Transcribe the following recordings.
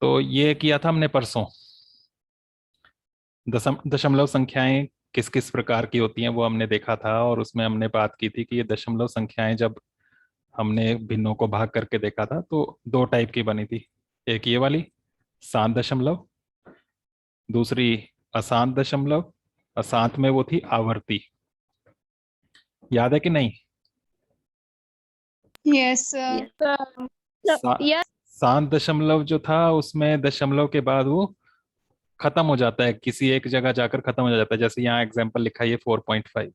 तो ये किया था हमने परसों। दशमलव संख्याएं किस किस प्रकार की होती हैं वो हमने देखा था, और उसमें हमने बात की थी कि ये दशमलव संख्याएं जब हमने भिन्नों को भाग करके देखा था तो दो टाइप की बनी थी। एक ये वाली शांत दशमलव, दूसरी अशांत दशमलव। अशांत में वो थी आवर्ती। याद है कि नहीं? Yes sir. शा- शांत दशमलव जो था उसमें दशमलव के बाद वो खत्म हो जाता है, किसी एक जगह जाकर खत्म हो जाता है। जैसे यहाँ एग्जांपल लिखा है ये 4.5।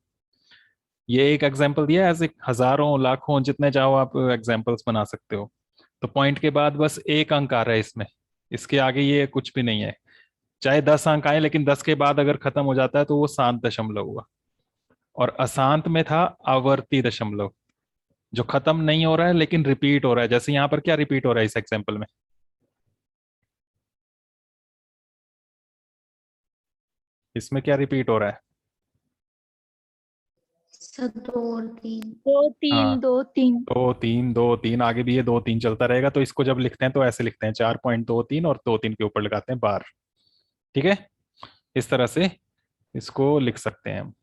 ये एक एग्जांपल दिया है, ऐसे हजारों लाखों जितने चाहो आप एग्जांपल्स बना सकते हो। तो पॉइंट के बाद बस एक अंक आ रहा है इसमें, इसके आगे ये कुछ भी नहीं है। चाहे 10 अंक आए, लेकिन 10 के बाद अगर खत्म हो जाता है तो वो शांत दशमलव हुआ। और अशांत में था आवर्ती दशमलव, जो खत्म नहीं हो रहा है लेकिन रिपीट हो रहा है। जैसे यहाँ पर क्या रिपीट हो रहा है इस एग्जांपल में? इसमें क्या रिपीट हो रहा है? दो और तीन। दो तीन हाँ, दो तीन। 2 3 2 3, आगे भी ये 2 3 चलता रहेगा। तो इसको जब लिखते हैं तो ऐसे लिखते हैं 4.23 और 2 3 के ऊपर लगाते हैं बार। ठीक है, इस तरह से इसको लिख सकते हैं हम।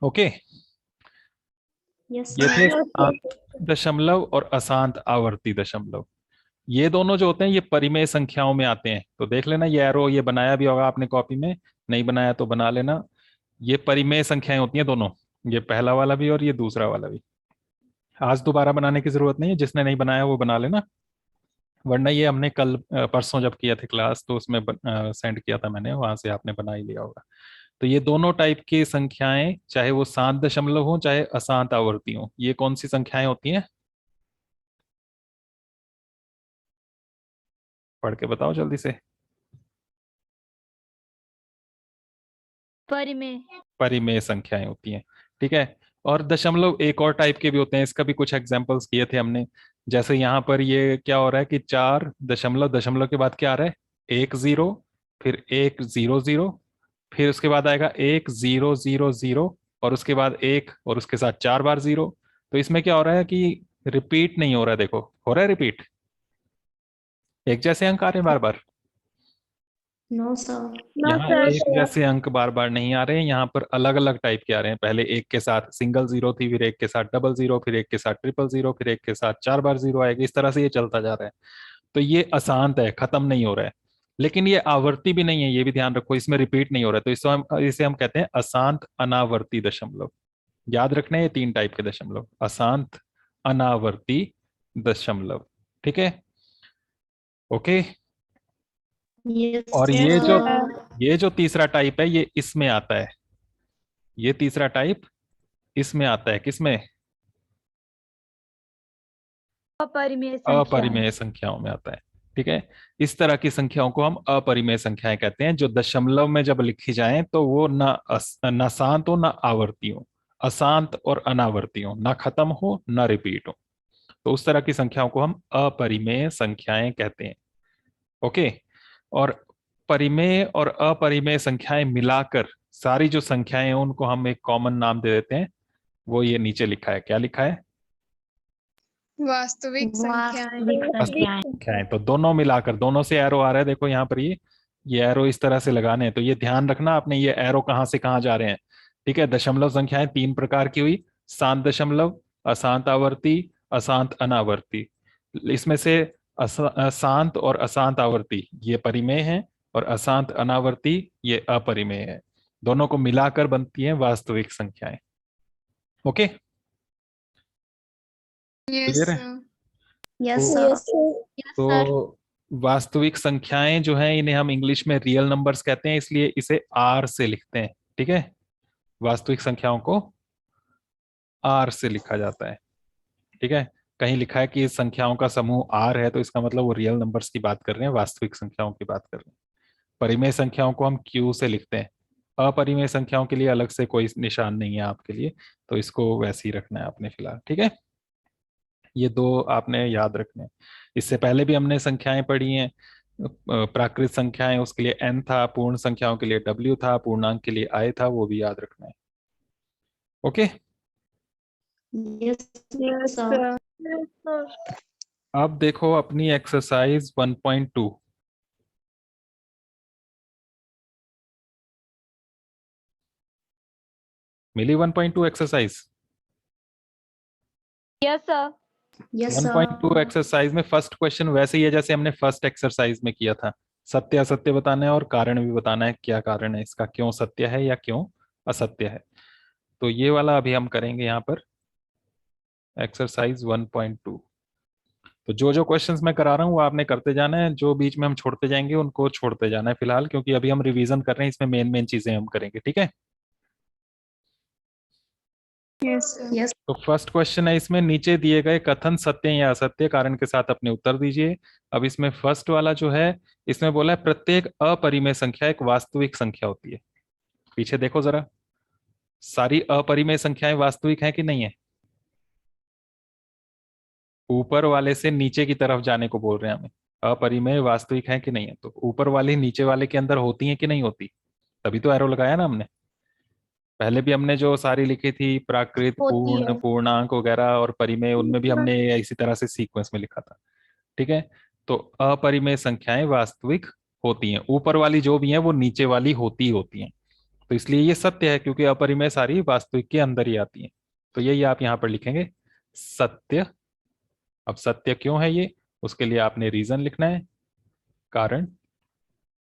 ओके, यस ये थे सर। शांत दशमलव और अशांत आवर्ती दशमलव। ये दोनों जो होते हैं ये परिमेय संख्याओं में आते हैं। तो देख लेना, ये एरो ये बनाया भी होगा आपने कॉपी में, नहीं बनाया तो बना लेना। ये परिमेय संख्याएं होती हैं दोनों, ये पहला वाला भी और ये दूसरा वाला भी। आज दोबारा बनाने की जरूरत नहीं है, जिसने नहीं बनाया वो बना लेना। वरना ये हमने कल परसों जब किया था क्लास तो उसमें सेंड किया था मैंने, वहां से आपने बना ही लिया होगा। तो ये दोनों टाइप की संख्याएं, चाहे वो शांत दशमलव हो चाहे अशांत आवर्ती हो, ये कौन सी संख्याएं होती हैं? पढ़ के बताओ जल्दी से। परिमेय। परिमेय संख्याएं होती हैं। ठीक है। और दशमलव एक और टाइप के भी होते हैं, इसका भी कुछ एग्जांपल्स किए थे हमने। जैसे यहाँ पर ये क्या हो रहा है कि 4 दशमलव, दशमलव के बाद क्या आ रहा है? 1 0, फिर 1 0 0, फिर उसके बाद आएगा 1 0 0 0, और उसके बाद एक, और उसके साथ 4 बार 0। तो इसमें क्या हो रहा है कि रिपीट नहीं हो रहा है। देखो, हो रहा है रिपीट, एक जैसे अंक आ रहे हैं बार बार। No sir. नो यहाँ सर। एक जैसे अंक बार बार नहीं आ रहे हैं, यहाँ पर अलग अलग टाइप के आ रहे हैं। पहले एक के साथ सिंगल जीरो थी, फिर एक के साथ डबल जीरो, फिर एक के साथ ट्रिपल जीरो, फिर एक के साथ 4 बार जीरो आएगी। इस तरह से ये चलता जा रहा है। तो ये अशांत है, खत्म नहीं हो रहा है। लेकिन ये आवर्ती भी नहीं है, ये भी ध्यान रखो, इसमें रिपीट नहीं हो रहा है। तो इसे हम कहते हैं अशांत अनावर्ती दशमलव। याद रखना है ये 3 टाइप के दशमलव, अशांत, अनावर्ती, दशमलव। ठीक है, ओके। यस और ये जो सर। ये जो तीसरा टाइप है ये इसमें आता है। ये तीसरा टाइप इसमें आता है, किसमें? अपरिमेय संख्या। अपरिमेय संख्याओं में आता है। ठीक है, इस तरह की संख्याओं को हम अपरिमेय संख्याएं कहते हैं, जो दशमलव में जब लिखी जाएं तो वो ना शांत हो ना आवर्ती हो, अशांत और अनावर्ती हो, ना खत्म हो ना रिपीट हो। तो उस तरह की संख्याओं को हम अपरिमेय संख्याएं कहते हैं। ओके। और परिमेय और अपरिमेय संख्याएं मिलाकर सारी जो संख्याएं हैं उनको हम एक कॉमन नाम दे देते हैं। वो ये नीचे लिखा है, क्या लिखा है? वास्तविक संख्याएं। वास्तविक संख्याएं। संख्याएं। तो दोनों मिलाकर, दोनों से एरो आ रहा है, देखो यहाँ पर ये एरो इस तरह से लगाने हैं। तो ये ध्यान रखना आपने, ये एरो कहाँ से कहाँ जा रहे हैं। ठीक है, दशमलव संख्याएं 3 प्रकार की हुई, शांत दशमलव, अशांत आवर्ती, अशांत अनावर्ती। इसमें से शांत और अशांत आवर्ती ये परिमेय है, और अशांत अनावर्ती ये अपरिमेय है। दोनों को मिलाकर बनती है वास्तविक संख्याएं। ओके, यस क्लियर है? सर। यस तो सर। Yes sir. तो वास्तविक संख्याएं जो हैं इन्हें हम इंग्लिश में रियल नंबर्स कहते हैं, इसलिए इसे आर से लिखते हैं। ठीक है, वास्तविक संख्याओं को आर से लिखा जाता है। ठीक है, कहीं लिखा है कि इस संख्याओं का समूह आर है तो इसका मतलब वो रियल नंबर्स की बात कर रहे हैं, वास्तविक संख्याओं की बात कर रहे हैं। परिमेय संख्याओं को हम क्यू से लिखते हैं। अपरिमेय संख्याओं के लिए अलग से कोई निशान नहीं है आपके लिए, तो इसको वैसे ही रखना है आपने फिलहाल। ठीक है, ये दो आपने याद रखने हैं। इससे पहले भी हमने संख्याएं पढ़ी हैं। प्राकृत संख्याएं, उसके लिए n था, पूर्ण संख्याओं के लिए w था, पूर्णांक के लिए i था, वो भी याद रखना है। Okay, yes yes sir. Sir. अब देखो अपनी एक्सरसाइज 1.2। मिली 1.2 exercise? Yes sir. Yes, sir. 1.2 exercise में फर्स्ट क्वेश्चन वैसे ही है जैसे हमने फर्स्ट एक्सरसाइज में किया था। सत्य असत्य बताना है और कारण भी बताना है, क्या कारण है इसका, क्यों सत्य है या क्यों असत्य है। तो ये वाला अभी हम करेंगे यहाँ पर, एक्सरसाइज 1.2। तो जो जो क्वेश्चंस मैं करा रहा हूँ वो आपने करते जाना है, जो बीच में हम छोड़ते जाएंगे उनको छोड़ते जाना है फिलहाल, क्योंकि अभी हम रिवीजन कर रहे हैं, इसमें मेन मेन चीजें हम करेंगे, ठीक है। Yes sir. Yes. तो फर्स्ट क्वेश्चन है इसमें, नीचे दिए गए कथन सत्य या असत्य कारण के साथ अपने उत्तर दीजिए। अब इसमें फर्स्ट वाला जो है, इसमें बोला है प्रत्येक अपरिमेय संख्या एक वास्तविक संख्या होती है। पीछे देखो जरा, सारी अपरिमेय संख्याएं वास्तविक हैं कि नहीं है? ऊपर वाले से नीचे की तरफ जाने को बोल रहे हैं हमें, अपरिमेय वास्तविक है कि नहीं है। तो ऊपर वाली नीचे वाले के अंदर होती है कि नहीं होती, तभी तो एरो लगाया ना हमने। पहले भी हमने जो सारी लिखी थी, प्राकृत, होती पूर्ण, है। पूर्णांक वगैरह और परिमेय, उनमें भी हमने इसी तरह से सीक्वेंस में लिखा था, ठीक है। तो अपरिमेय संख्याएं वास्तविक होती हैं, ऊपर वाली जो भी हैं वो नीचे वाली होती हैं। तो इसलिए ये सत्य है, क्योंकि अपरिमेय सारी वास्तविक के अंदर ही आती हैं। तो यही आप यहाँ पर लिखेंगे, सत्य। अब सत्य क्यों है ये, उसके लिए आपने रीजन लिखना है, कारण,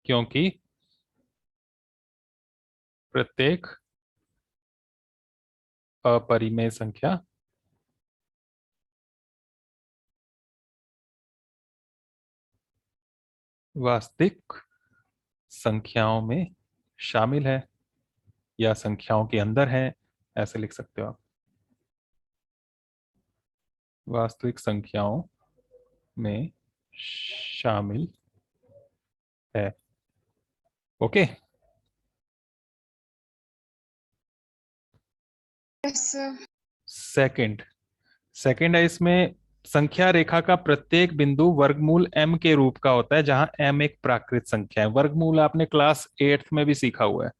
क्योंकि प्रत्येक अपरिमेय संख्या वास्तविक संख्याओं में शामिल है या संख्याओं के अंदर है, ऐसे लिख सकते हो आप, वास्तविक संख्याओं में शामिल है। Okay. Yes sir. Second, second है इसमें, संख्या रेखा का प्रत्येक बिंदु वर्गमूल m के रूप का होता है, जहां m एक प्राकृत संख्या है। वर्गमूल आपने क्लास 8th में भी सीखा हुआ है।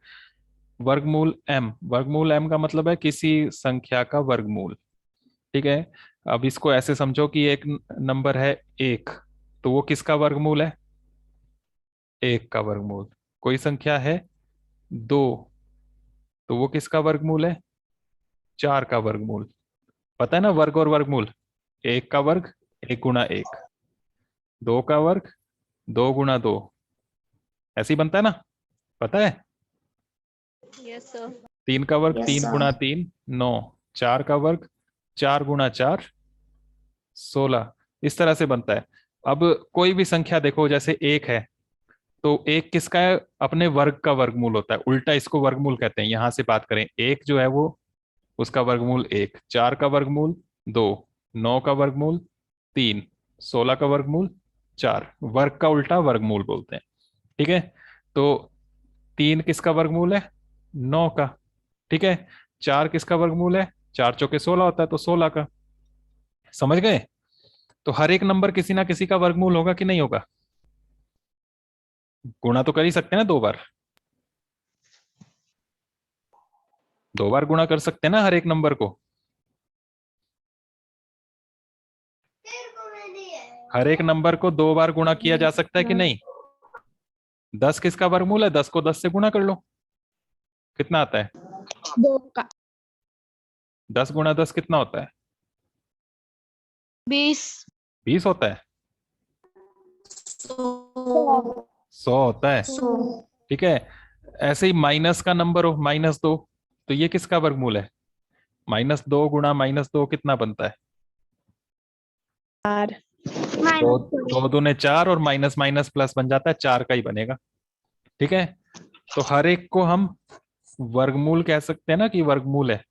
वर्गमूल m, वर्गमूल m का मतलब है किसी संख्या का वर्गमूल, ठीक है। अब इसको ऐसे समझो कि एक नंबर है एक, तो वो किसका वर्गमूल है? एक का वर्गमूल। कोई संख्या है दो, तो वो किसका वर्गमूल है? चार का वर्गमूल। पता है ना वर्ग और वर्गमूल, एक का वर्ग एक गुना एक, दो का वर्ग दो गुना दो, ऐसे ही बनता है ना, पता है। Yes sir. तीन का वर्ग Yes, तीन sir. गुना तीन नौ, चार का वर्ग चार गुना चार 16, इस तरह से बनता है। अब कोई भी संख्या देखो, जैसे एक है, तो एक किसका है? अपने वर्ग का वर्गमूल होता है, उल्टा इसको वर्गमूल कहते हैं। यहां से बात करें, एक जो है वो, उसका वर्गमूल एक, चार का वर्गमूल दो, नौ का वर्गमूल तीन, 16 का वर्गमूल चार, वर्ग का उल्टा वर्गमूल बोलते हैं, ठीक है। तो तीन किसका वर्गमूल है? नौ का, ठीक है। चार किसका वर्गमूल है? चार चौके 16 होता है, तो 16 का। समझ गए? तो हर एक नंबर किसी ना किसी का वर्गमूल होगा कि नहीं होगा? गुणा तो कर ही सकते हैं ना, दो बार, दो बार गुणा कर सकते हैं ना हर एक नंबर को। हर एक नंबर को दो बार गुणा किया जा सकता है कि नहीं? 10 किसका वर्गमूल है? 10 को 10 से गुणा कर लो, कितना आता है? दो का 10 गुणा 10 कितना होता है? 20। 20 होता है, So, 100 होता है, so, ठीक है। ऐसे ही माइनस का नंबर हो, -2, तो ये किसका वर्गमूल है? -2 गुणा -2 कितना बनता है? दो, दो दूने चार, और माइनस माइनस प्लस बन जाता है, चार का ही बनेगा, ठीक है। तो हर एक को हम वर्गमूल कह सकते हैं ना, कि वर्गमूल है।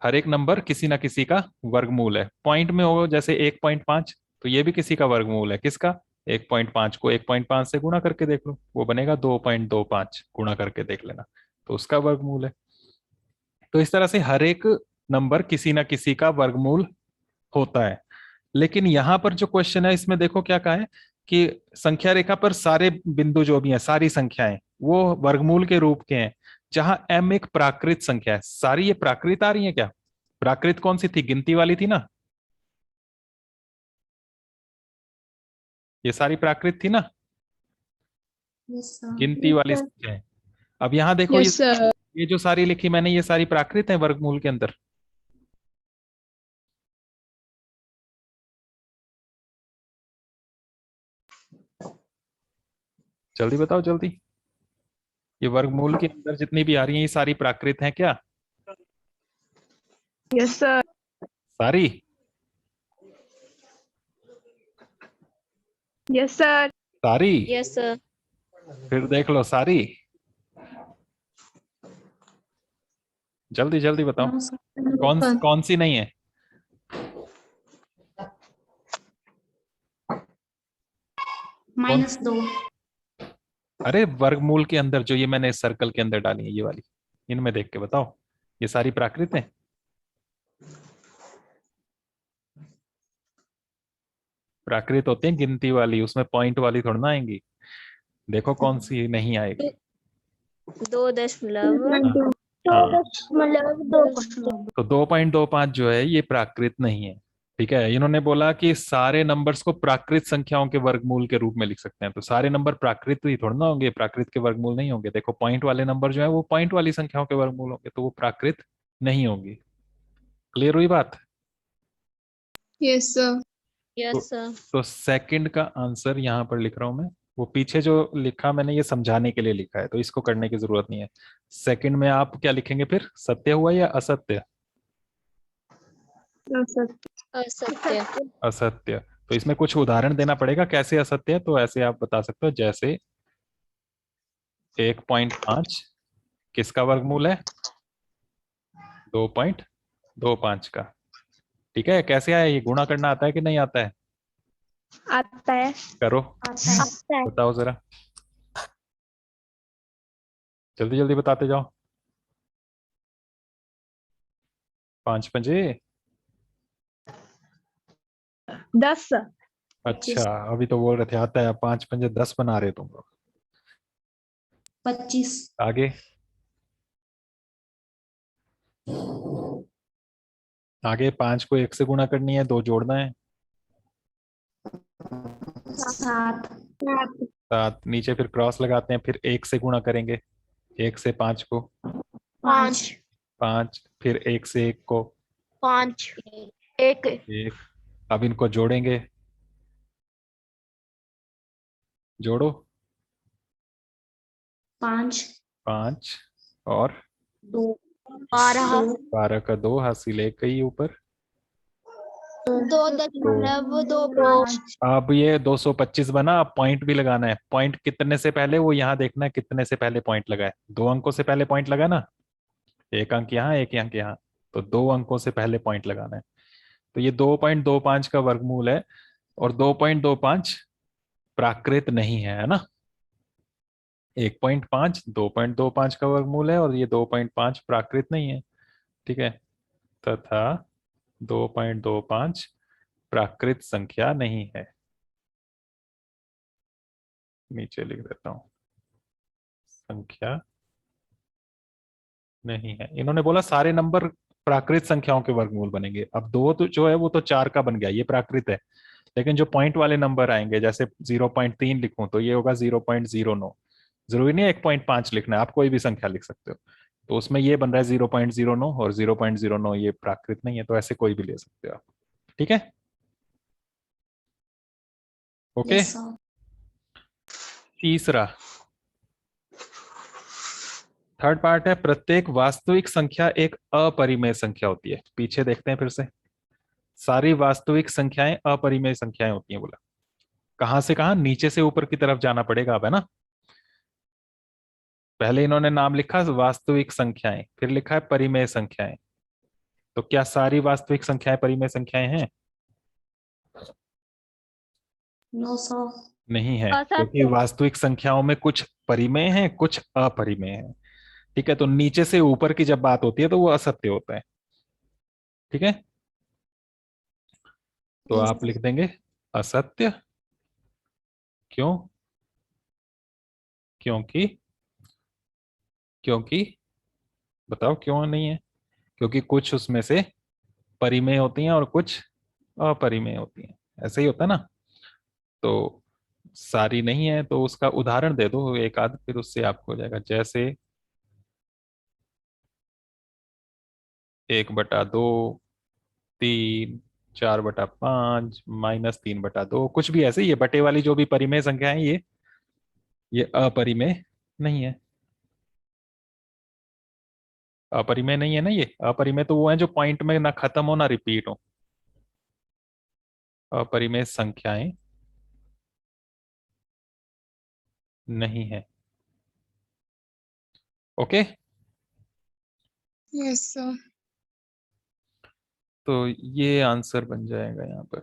हर एक नंबर किसी ना किसी का वर्गमूल है। पॉइंट में होगा जैसे 1.5, तो ये भी किसी का वर्गमूल है। किसका? 1.5 को 1.5 से गुणा करके देख लो, वो बनेगा 2.25, गुणा करके देख लेना, तो उसका वर्गमूल है। तो इस तरह से हर एक नंबर किसी ना किसी का वर्गमूल होता है। लेकिन यहां पर जो क्वेश्चन है, इसमें देखो क्या कहा है, कि संख्या रेखा पर सारे बिंदु जो भी हैं, सारी संख्याएं, वो वर्गमूल के रूप के हैं, जहां m एक प्राकृत संख्या है। सारी ये प्राकृत आ रही है क्या? प्राकृत कौन सी थी? गिनती वाली थी ना, ये सारी प्राकृत थी ना, yes, sir. गिनती वाली संख्या है। अब यहां देखो, ये यस सर। ये जो सारी लिखी मैंने, ये सारी प्राकृत है वर्गमूल के अंदर? जल्दी बताओ जल्दी। ये वर्गमूल के अंदर जितनी भी आ रही हैं ये सारी प्राकृत हैं क्या? Yes, sir. सारी? Yes, sir. सारी? Yes, sir. फिर देख लो सारी। जल्दी जल्दी बताओ। No, sir. कौन Sir. कौन सी नहीं है? -2। अरे वर्गमूल के अंदर जो ये मैंने सर्कल के अंदर डाली है ये वाली, इनमें देख के बताओ, ये सारी प्राकृत हैं? प्राकृत होते हैं गिनती वाली, उसमें पॉइंट वाली थोड़ा ना आएंगी। देखो कौन सी नहीं आएगी। 2.2। हाँ हाँ। 2.2। तो 2.25 जो है ये प्राकृत नहीं है। ठीक है, इन्होंने बोला कि सारे नंबर्स को प्राकृत संख्याओं के वर्गमूल के रूप में लिख सकते हैं, तो सारे नंबर प्राकृत ही थोड़ा ना होंगे, प्राकृत के वर्गमूल नहीं होंगे। देखो पॉइंट वाले नंबर जो है वो पॉइंट वाली संख्याओं के वर्गमूल होंगे, तो वो प्राकृत नहीं होंगी। क्लियर हुई बात? Yes, sir. तो, Yes, sir. तो सेकंड का आंसर यहाँ पर लिख रहा हूं मैं। वो पीछे जो लिखा मैंने ये समझाने के लिए लिखा है, तो इसको करने की जरूरत नहीं है। सेकंड में आप क्या लिखेंगे फिर, सत्य हुआ या असत्य? असत्य। असत्य। तो इसमें कुछ उदाहरण देना पड़ेगा कैसे असत्य है, तो ऐसे आप बता सकते हो, जैसे 1.5 किसका वर्गमूल है? 2.25 का। ठीक है, कैसे आया ये? गुणा करना आता है कि नहीं आता है? आता है। करो, आता है। आता है। बताओ जरा, जल्दी जल्दी बताते जाओ। 5 पंजे? 10। अच्छा, अभी तो बोल रहे थे आता है, 5 पंजे 10 बना रहे तुम लोग। 25। आगे आगे 5 को 1 से गुणा करनी है, 2 जोड़ना है। 7। 7, नीचे फिर क्रॉस लगाते हैं, फिर 1 से गुणा करेंगे, 1 से 5 को। 5। 5, फिर 1 से 1 को। 5। 1। 1। अब इनको जोड़ेंगे, जोड़ो। 5। 5 और 2। 12। 12 का 2, हासिल 1 ही ऊपर। 2.25। अब ये 225 बना। अब पॉइंट भी लगाना है। पॉइंट कितने से पहले, वो यहाँ देखना है कितने से पहले पॉइंट लगा है। 2 अंकों से पहले पॉइंट लगा ना, 1 अंक यहाँ 1 अंक यहाँ, तो 2 अंकों से पहले पॉइंट लगाना है। तो ये 2.25 का वर्गमूल है, और 2.25 प्राकृत नहीं है ना। 1.5 2.25 का वर्गमूल है, और ये 2.5 प्राकृत नहीं है। ठीक है, तथा 2.25 प्राकृत संख्या नहीं है। नीचे लिख देता हूं, संख्या नहीं है। इन्होंने बोला सारे नंबर प्राकृत संख्याओं के वर्गमूल बनेंगे। अब 2 तो जो है वो तो 4 का बन गया, ये प्राकृत है। लेकिन जो पॉइंट वाले नंबर आएंगे, जैसे 0.3 लिखूं तो ये होगा 0.09। जरूरी नहीं है 1.5 लिखना है, आप कोई भी संख्या लिख सकते हो। तो उसमें ये बन रहा है 0.09, और 0.09 ये प्राकृत नहीं है, तो ऐसे कोई भी ले सकते हो आप। ठीक है, ओके। Yes sir. तीसरा, थर्ड पार्ट है, प्रत्येक वास्तविक संख्या एक अपरिमेय संख्या होती है। पीछे देखते हैं फिर से। सारी वास्तविक संख्याएं अपरिमेय संख्याएं होती हैं बोला। कहां से कहां, नीचे से ऊपर की तरफ जाना पड़ेगा अब, है ना। पहले इन्होंने नाम लिखा वास्तविक संख्याएं, फिर लिखा है परिमेय संख्याएं। तो क्या सारी वास्तविक संख्याएं परिमेय संख्याएं हैं? No sir. नहीं है, क्योंकि असत्य। वास्तविक संख्याओं में कुछ परिमेय हैं, कुछ अपरिमेय हैं। ठीक है, तो नीचे से ऊपर की जब बात होती है तो वो असत्य होता है। ठीक है, तो यस। आप लिख देंगे असत्य। क्यों? क्योंकि क्योंकि बताओ क्यों नहीं है? क्योंकि कुछ उसमें से परिमेय होती हैं और कुछ अपरिमेय होती हैं, ऐसे ही होता है ना। तो सारी नहीं है, तो उसका उदाहरण दे दो एक आध, फिर उससे आपको हो जाएगा। जैसे 1/2, 3, 4/5, -3/2, कुछ भी ऐसे ही है। बटे वाली जो भी परिमेय संख्या है ये अपरिमेय नहीं है। अपरिमेय नहीं है ना ये। अपरिमेय तो वो है जो पॉइंट में ना खत्म हो ना रिपीट हो। अपरिमेय संख्याएं नहीं है। ओके। Yes sir. तो ये आंसर बन जाएगा यहाँ पर।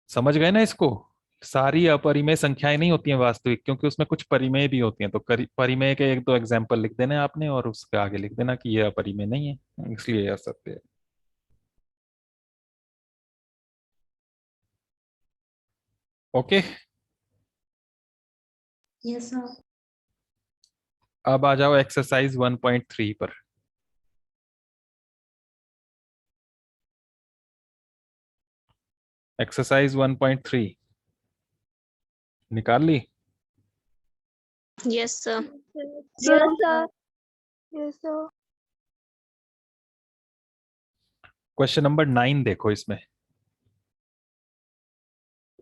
समझ गए ना इसको। सारी अपरिमेय संख्याएं नहीं होती हैं वास्तविक, क्योंकि उसमें कुछ परिमेय भी होती हैं। तो परिमेय के 1-2 एग्जाम्पल लिख देना आपने और उसके आगे लिख देना कि ये अपरिमेय नहीं है, इसलिए यह सत्य है। ओके। Yes sir. अब आ जाओ एक्सरसाइज 1.3 पर। एक्सरसाइज 1.3 निकाल ली। Yes sir. Yes sir. Yes sir. Question number 9 देखो। इसमें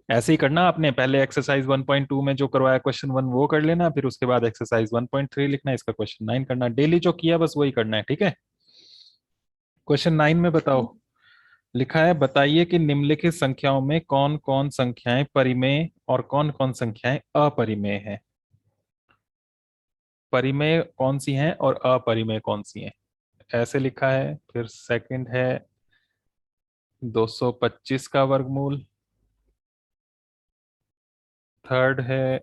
ऐसे ही करना आपने। पहले एक्सरसाइज 1.2 में जो करवाया क्वेश्चन 1 वो कर लेना, फिर उसके बाद एक्सरसाइज 1.3 लिखना है, इसका क्वेश्चन 9 करना। डेली जो किया बस वही करना है, ठीक है। क्वेश्चन 9 में बताओ, लिखा है बताइए कि निम्नलिखित संख्याओं में कौन कौन संख्याएं परिमेय और कौन कौन संख्याएं अपरिमेय हैं। परिमेय कौन सी हैं और अपरिमेय कौन सी हैं, ऐसे लिखा है। फिर सेकंड है 225 का वर्गमूल। थर्ड है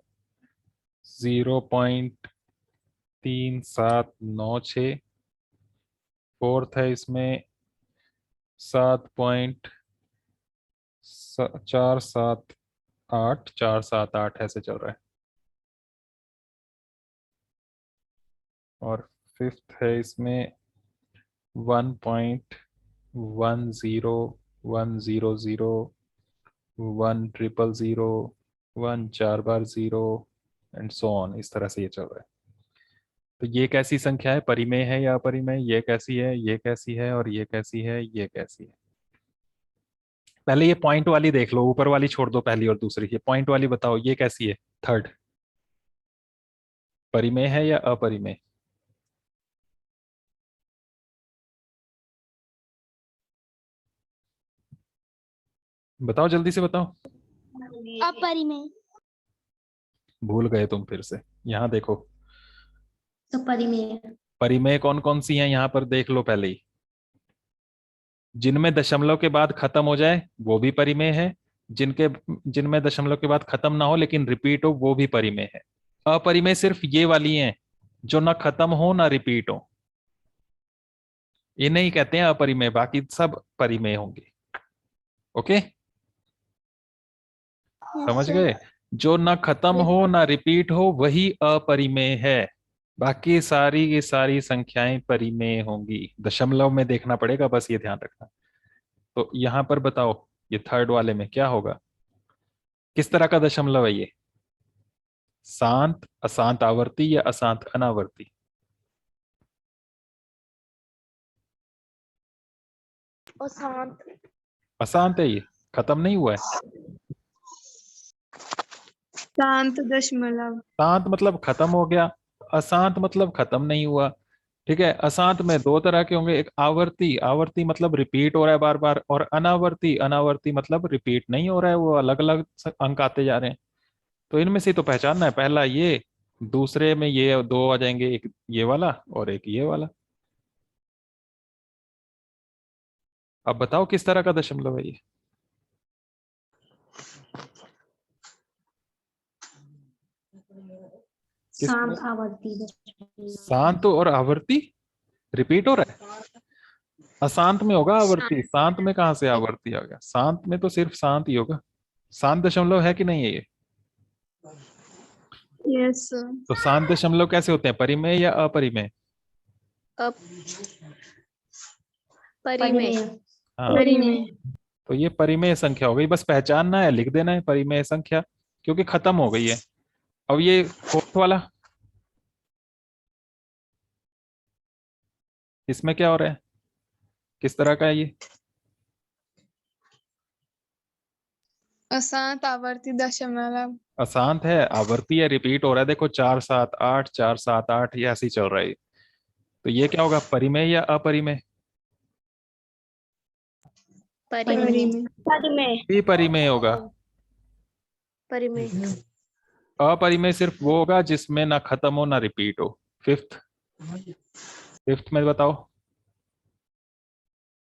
0.3796। फोर्थ है इसमें 7.478 ऐसे चल रहा है। और फिफ्थ है इसमें 1.10100, 10000, 1 4 बार 0 एंड सो ऑन। इस तरह से ये चल रहा है। तो ये कैसी संख्या है, परिमेय है या अपरिमेय? ये कैसी है, ये कैसी है, और ये कैसी है, ये कैसी है? पहले ये पॉइंट वाली देख लो, ऊपर वाली छोड़ दो पहली और दूसरी। ये पॉइंट वाली बताओ ये कैसी है। थर्ड परिमेय है या अपरिमेय? बताओ जल्दी से बताओ। अपरिमेय। भूल गए तुम फिर से। यहाँ देखो तो परिमेय। परिमेय कौन कौन सी हैं, यहाँ पर देख लो पहले ही। जिनमें दशमलव के बाद खत्म हो जाए वो भी परिमेय है। जिनमें दशमलव के बाद खत्म ना हो लेकिन रिपीट हो वो भी परिमेय है। अपरिमेय सिर्फ ये वाली हैं जो ना खत्म हो ना रिपीट हो, ये नहीं कहते हैं अपरिमेय, बाकी सब परिमेय होंगे। ओके, समझ गए। जो ना खत्म हो ना रिपीट हो वही अपरिमेय है, बाकी सारी की सारी संख्याएं परिमेय होंगी। दशमलव में देखना पड़ेगा, बस ये ध्यान रखना। तो यहां पर बताओ ये थर्ड वाले में क्या होगा, किस तरह का दशमलव है ये? शांत, अशांत आवर्ती या अशांत अनावर्ती? अशांत। अशांत है ये, खत्म नहीं हुआ है। शांत दशमलव। शांत मतलब खत्म हो गया, अशांत मतलब खत्म नहीं हुआ। ठीक है। अशांत में दो तरह के होंगे, एक आवर्ती, आवर्ती मतलब रिपीट हो रहा है बार बार, और अनावर्ती, अनावर्ती मतलब रिपीट नहीं हो रहा है, वो अलग अलग अंक आते जा रहे हैं। तो इनमें से तो पहचानना है, पहला ये, दूसरे में ये दो आ जाएंगे, एक ये वाला और एक ये वाला। अब बताओ किस तरह का दशमलव है ये? किस शांत तरह? आवर्ती। शांत और आवर्ती रिपीट हो रहा है। अशांत में होगा आवर्ती, शांत में कहां से आवर्ती आ गया? शांत में तो सिर्फ शांत ही होगा। शांत दशमलव है कि नहीं है ये? यस तो शांत दशमलव कैसे होते हैं, परिमेय या अपरिमेय? परिमेय। हाँ, परिमेय। तो ये परिमेय संख्या हो गई। बस पहचानना है, लिख देना है परिमेय संख्या, क्योंकि खत्म हो गई है। अब ये फोर्थ वाला, इसमें क्या हो रहा है? किस तरह का है ये? अशांत आवर्ती दशमलव। अशांत है, आवर्ती है, रिपीट हो रहा है। देखो 4 7 8 4 7 8 ये ऐसे ही चल रहा है। तो ये क्या होगा, परिमेय या अपरिमेय? परिमेय। परिमेय। भी परिमेय होगा। परिमेय। अपरिमेय सिर्फ वो होगा जिसमें ना खत्म हो ना रिपीट हो। फिफ्थ, फिफ्थ में बताओ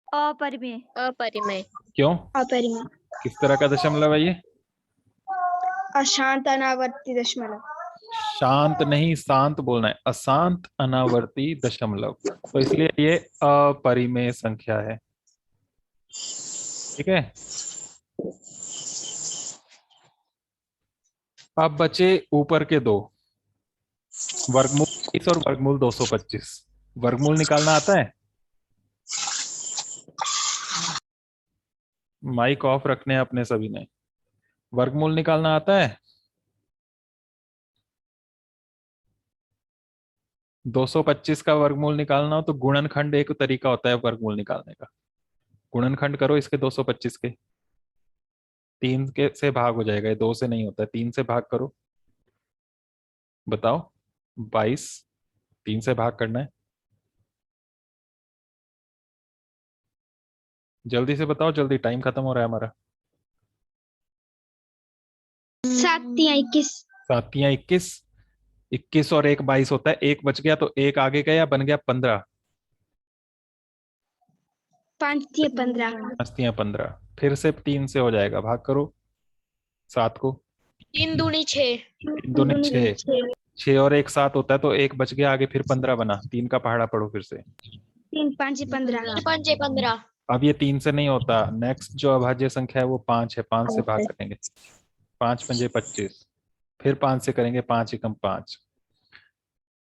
अपरिमेय। अपरिमेय। क्यों, अपरिमेय। किस तरह का दशमलव है ये? अशांत अनावर्ती दशमलव। शांत नहीं, शांत बोलना है, अशांत अनावर्ती दशमलव। तो इसलिए ये अपरिमेय संख्या है। ठीक है। अब बचे ऊपर के दो, वर्गमूल 20 और वर्गमूल 225। वर्गमूल निकालना आता है? माइक ऑफ रखने हैं अपने सभी ने। वर्गमूल निकालना आता है? 225 का वर्गमूल निकालना हो तो गुणनखंड एक तरीका होता है वर्गमूल निकालने का। गुणनखंड करो इसके 225 के, 3 के से भाग हो जाएगा, ये 2 से नहीं होता है, 3 से भाग करो। बताओ 22, 3 से भाग करना है, जल्दी से बताओ, जल्दी, टाइम खत्म हो रहा है हमारा। 7 तिया 21। 7 तिया 21, 21 और 1 22 होता है, 1 बच गया तो 1 आगे गया, बन गया 15। 5 तिया 15। 5 तिया 15, फिर से 3 से हो जाएगा, भाग करो 7 को। 3 दूनी 6। 3 दूनी 6, 6 और 1 7 होता है तो 1 बच गया आगे, फिर 15 बना। 3 का पहाड़ा पढ़ो फिर से। 3 5 15। 5 15। अब ये 3 से नहीं होता, नेक्स्ट जो अभाज्य संख्या है वो 5 है, 5 से भाग करेंगे, 5 पंजे 25, फिर 5 से करेंगे, 5 एकम 5।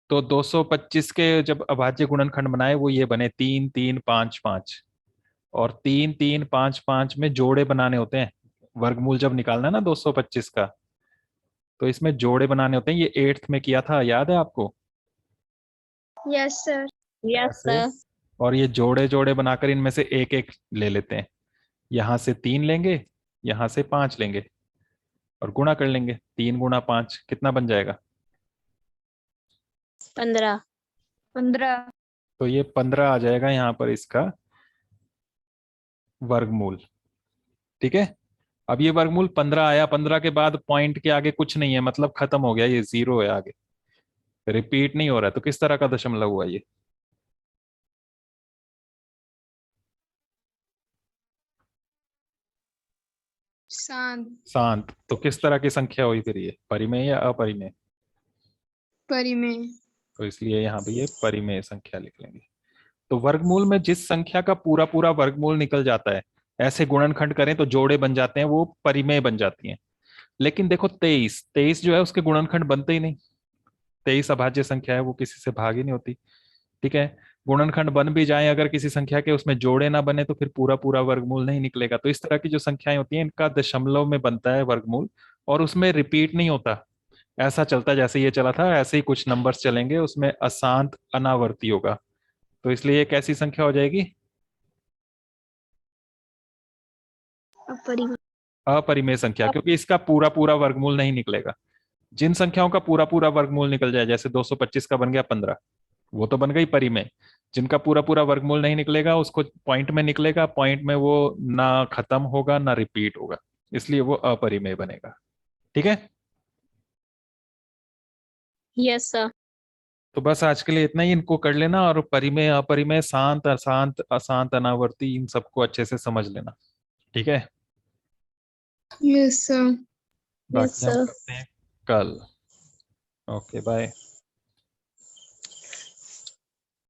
तो 225 के जब अभाज्य गुणनखंड बनाए वो ये बने 3 3 5 5, और 3 3 5 5 में जोड़े बनाने होते हैं। वर्गमूल जब निकालना है ना 225 का, तो इसमें जोड़े बनाने होते हैं। ये 8th में किया था, याद है आपको? Yes sir. Yes sir. और ये जोड़े जोड़े बनाकर इनमें से एक एक ले लेते हैं। यहां से 3 लेंगे, यहां से 5 लेंगे और गुणा कर लेंगे। 3 गुणा 5 कितना बन जाएगा? 15। 15। तो ये 15 आ जाएगा यहाँ पर इसका वर्गमूल। ठीक है। अब ये वर्गमूल 15 आया, 15 के बाद पॉइंट के आगे कुछ नहीं है, मतलब खत्म हो गया, ये 0 है आगे, रिपीट नहीं हो रहा है। तो किस तरह का दशमलव हुआ ये? शांत। शांत। तो किस तरह की संख्या हुई फिर ये, परिमेय या अपरिमेय? परिमेय। तो इसलिए यहाँ पे ये परिमेय संख्या लिख लेंगे। तो वर्गमूल में जिस संख्या का पूरा पूरा वर्गमूल निकल जाता है, ऐसे गुणनखंड करें तो जोड़े बन जाते हैं, वो परिमेय बन जाती हैं। लेकिन देखो 23, 23 जो है उसके गुणनखंड बनते ही नहीं। 23 अभाज्य संख्या है, वो किसी से भाग ही नहीं होती। ठीक है। गुणनखंड बन भी जाए अगर किसी संख्या के, उसमें जोड़े ना बने तो फिर पूरा पूरा वर्गमूल नहीं निकलेगा। तो इस तरह की जो संख्याएं होती हैं इनका दशमलव में बनता है वर्गमूल, और उसमें रिपीट नहीं होता। ऐसा चलता है जैसे ये चला था, ऐसे ही कुछ नंबर्स चलेंगे, उसमें अशांत अनावर्ती होगा। तो इसलिए ये कैसी संख्या हो जाएगी? अपरिमेय। अपरिमेय संख्या, क्योंकि इसका पूरा पूरा वर्गमूल नहीं निकलेगा। जिन संख्याओं का पूरा पूरा वर्गमूल निकल जाए, जैसे 225 का बन गया 15, वो तो बन गई परिमेय। जिनका पूरा पूरा वर्गमूल नहीं निकलेगा उसको पॉइंट में निकलेगा, पॉइंट में वो ना खत्म होगा ना रिपीट होगा, इसलिए वो अपरिमेय बनेगा। ठीक है। Yes sir. तो बस आज के लिए इतना ही, इनको कर लेना, और परिमेय अपरिमेय शांत अशांत अशांत अनावर्ती इन सबको अच्छे से समझ लेना। ठीक है। Yes sir. बाकी हम करते हैं कल। Okay bye.